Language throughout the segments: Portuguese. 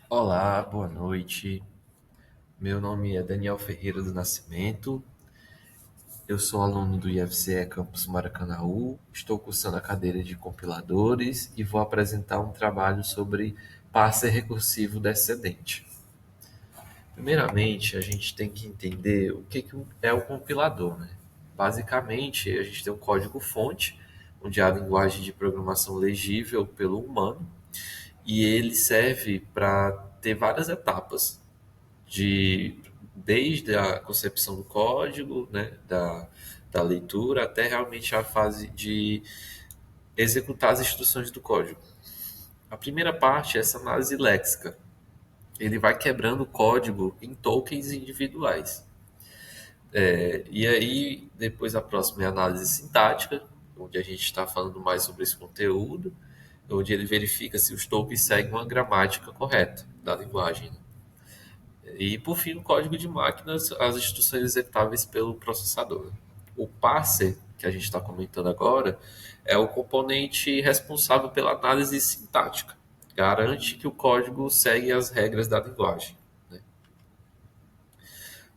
Olá, boa noite. Meu nome é Daniel Ferreira do Nascimento. Eu sou aluno do IFCE Campus Maracanaú. Estou cursando a cadeira de compiladores e vou apresentar um trabalho sobre parser recursivo descendente. Primeiramente, a gente tem que entender o que é o compilador, né? Basicamente, a gente tem um código-fonte, onde é a linguagem de programação legível pelo humano, e ele serve para ter várias etapas de desde a concepção do código, né, da leitura, até realmente a fase de executar as instruções do código. A primeira parte é essa análise léxica. Ele vai quebrando o código em tokens individuais. E aí, depois a próxima é a análise sintática, onde a gente está falando mais sobre esse conteúdo, onde ele verifica se os tokens seguem uma gramática correta da linguagem. E, por fim, o código de máquinas, as instruções executáveis pelo processador. O parser, que a gente está comentando agora, é o componente responsável pela análise sintática. Garante que o código segue as regras da linguagem. Né?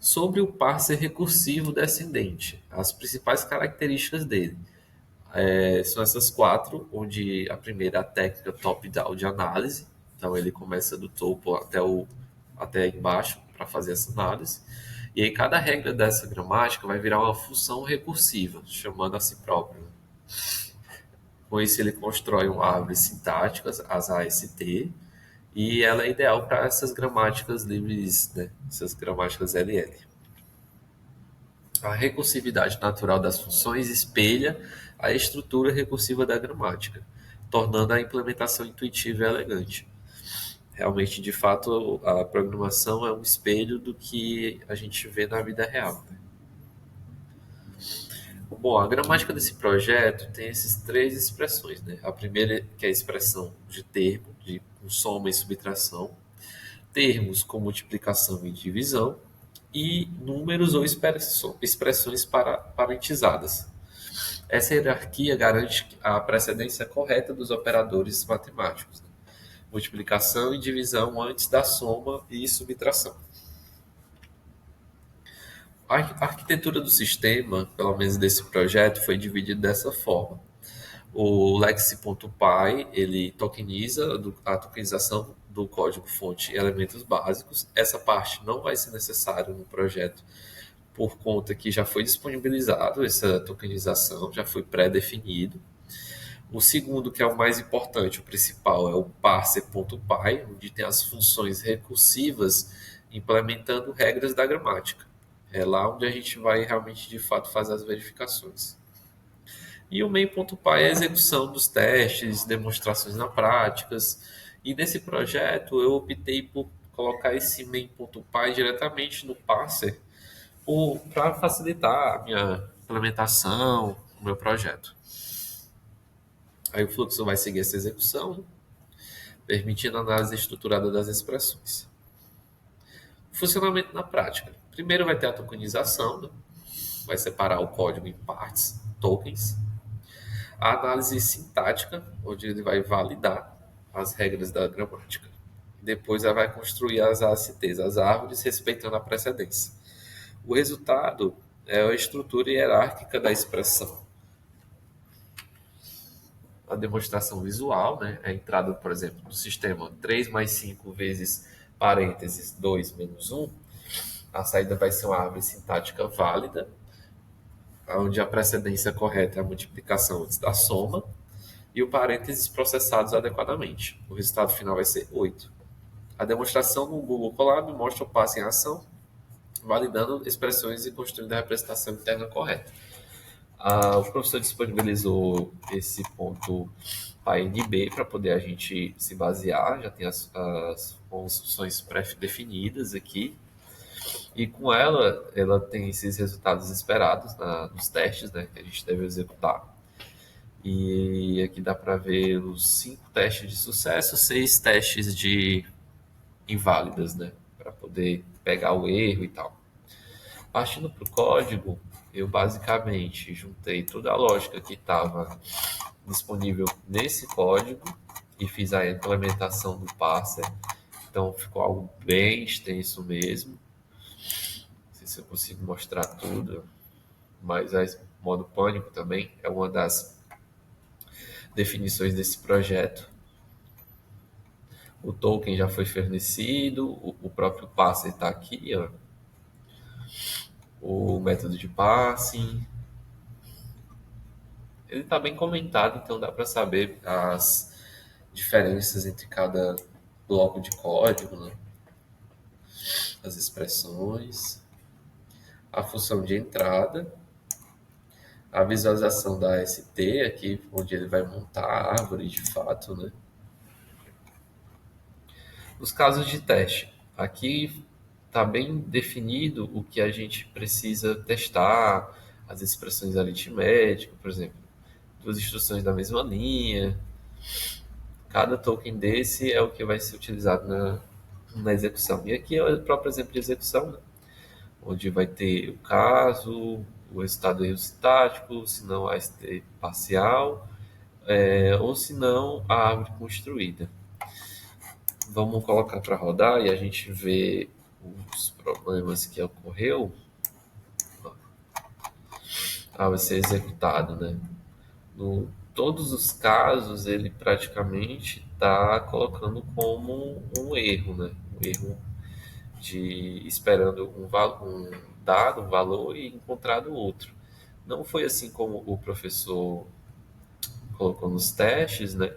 Sobre o parser recursivo descendente, as principais características dele são essas quatro, onde a primeira é a técnica top-down de análise. Então ele começa do topo até embaixo para fazer essa análise. E aí cada regra dessa gramática vai virar uma função recursiva, chamando a si própria. Com isso ele constrói uma árvore sintática, as AST, e ela é ideal para essas gramáticas livres, né? Essas gramáticas LL. A recursividade natural das funções espelha a estrutura recursiva da gramática, tornando a implementação intuitiva e elegante. Realmente, de fato, a programação é um espelho do que a gente vê na vida real. Né? Bom, a gramática desse projeto tem essas três expressões. Né? A primeira que é a expressão de termo, de soma e subtração, termos com multiplicação e divisão, e números ou expressões parentizadas. Essa hierarquia garante a precedência correta dos operadores matemáticos, né? Multiplicação e divisão antes da soma e subtração. A arquitetura do sistema, pelo menos desse projeto, foi dividida dessa forma. O Lexi.py, ele tokeniza a tokenização do código-fonte em elementos básicos. Essa parte não vai ser necessária no projeto por conta que já foi disponibilizado essa tokenização, já foi pré-definido. O segundo, que é o mais importante, o principal, é o parser.py, onde tem as funções recursivas implementando regras da gramática. É lá onde a gente vai realmente, de fato, fazer as verificações. E o main.py é a execução dos testes, demonstrações na práticas. E nesse projeto eu optei por colocar esse main.py diretamente no parser para facilitar a minha implementação, o meu projeto. Aí o fluxo vai seguir essa execução, permitindo a análise estruturada das expressões. Funcionamento na prática. Primeiro vai ter a tokenização, né? Vai separar o código em partes, tokens. A análise sintática, onde ele vai validar as regras da gramática. Depois ela vai construir as ASTs, as árvores, respeitando a precedência. O resultado é a estrutura hierárquica da expressão. A demonstração visual, né? A entrada, por exemplo, do sistema 3 mais 5 vezes parênteses 2 menos 1. A saída vai ser uma árvore sintática válida, onde a precedência correta é a multiplicação antes da soma e o parênteses processados adequadamente. O resultado final vai ser 8. A demonstração no Google Colab mostra o passo em ação, validando expressões e construindo a representação interna correta. O professor disponibilizou esse ponto PyNB para poder a gente se basear, já tem as funções pré-definidas aqui, e com ela tem esses resultados esperados nos testes, né, que a gente deve executar. E aqui dá para ver os 5 testes de sucesso, 6 testes de inválidas, né, para poder pegar o erro e tal. Partindo para o código, eu basicamente juntei toda a lógica que estava disponível nesse código e fiz a implementação do parser Então ficou algo bem extenso mesmo. Não sei se eu consigo mostrar tudo, mas o modo pânico também é uma das definições desse projeto. O token já foi fornecido, o próprio parser está aqui, ó, o método de parsing. Ele está bem comentado, então dá para saber as diferenças entre cada bloco de código, né? As expressões, a função de entrada, a visualização da ST, aqui onde ele vai montar a árvore de fato, né? Os casos de teste. Aqui está bem definido o que a gente precisa testar, as expressões aritméticas, por exemplo, duas instruções da mesma linha. Cada token desse é o que vai ser utilizado na execução. E aqui é o próprio exemplo de execução, né? Onde vai ter o caso, o resultado do erro sintático, se não a ST parcial, ou se não a árvore construída. Vamos colocar para rodar e a gente vê os problemas que ocorreu. Vai ser executado, né? Todos os casos, ele praticamente está colocando como um erro, né? Um erro de esperando um dado, um valor e encontrado outro. Não foi assim como o professor colocou nos testes, né?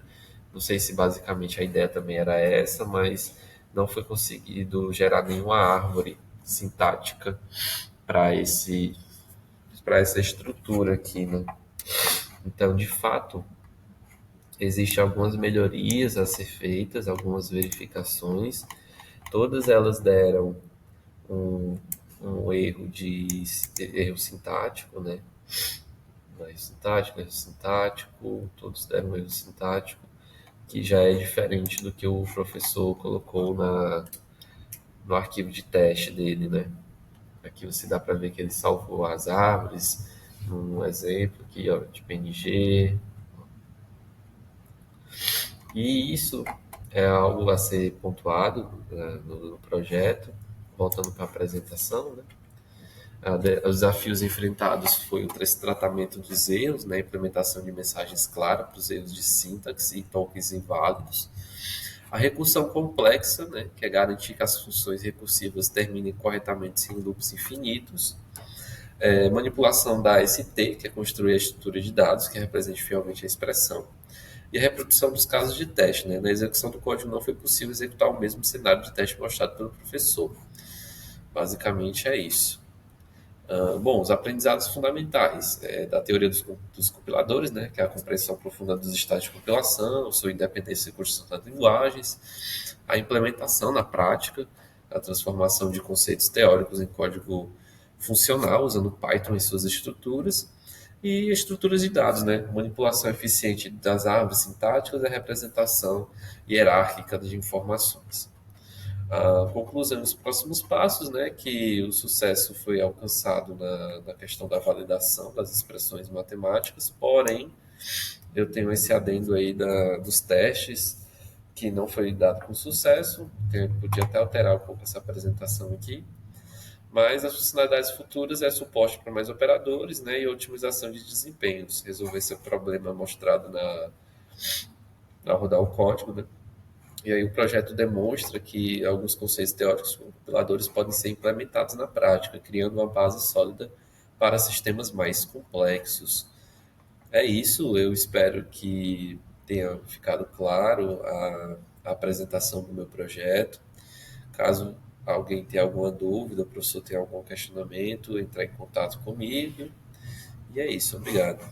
Não sei se basicamente a ideia também era essa, mas não foi conseguido gerar nenhuma árvore sintática para essa estrutura aqui, né? Então, de fato, existem algumas melhorias a ser feitas, algumas verificações. Todas elas deram um, um erro sintático, né? Erro sintático, todos deram um erro sintático, que já é diferente do que o professor colocou no arquivo de teste dele, né? Aqui você dá para ver que ele salvou as árvores, um exemplo aqui, ó, de PNG. E isso é algo a ser pontuado, né, no projeto. Voltando para a apresentação, né? Os desafios enfrentados foi o tratamento dos erros, né? Implementação de mensagens claras para os erros de sintaxe e tokens inválidos. A recursão complexa, né? Que é garantir que as funções recursivas terminem corretamente em loops infinitos. Manipulação da ST, que é construir a estrutura de dados que represente fielmente a expressão. E a reprodução dos casos de teste, né? Na execução do código não foi possível executar o mesmo cenário de teste mostrado pelo professor. Basicamente é isso. Bom, os aprendizados fundamentais da teoria dos compiladores, né, que é a compreensão profunda dos estados de compilação, sua independência e construção das linguagens, a implementação na prática, a transformação de conceitos teóricos em código funcional, usando Python em suas estruturas, e estruturas de dados, né, manipulação eficiente das árvores sintáticas e a representação hierárquica de informações. A conclusão dos próximos passos, né, que o sucesso foi alcançado na questão da validação das expressões matemáticas, porém, eu tenho esse adendo aí dos testes, que não foi dado com sucesso, eu podia até alterar um pouco essa apresentação aqui, mas as funcionalidades futuras é suporte para mais operadores, né, e otimização de desempenhos, resolver esse problema mostrado na rodar o código, né. E aí o projeto demonstra que alguns conceitos teóricos compiladores podem ser implementados na prática, criando uma base sólida para sistemas mais complexos. É isso, eu espero que tenha ficado claro a apresentação do meu projeto. Caso alguém tenha alguma dúvida, o professor tenha algum questionamento, entrar em contato comigo. E é isso, obrigado.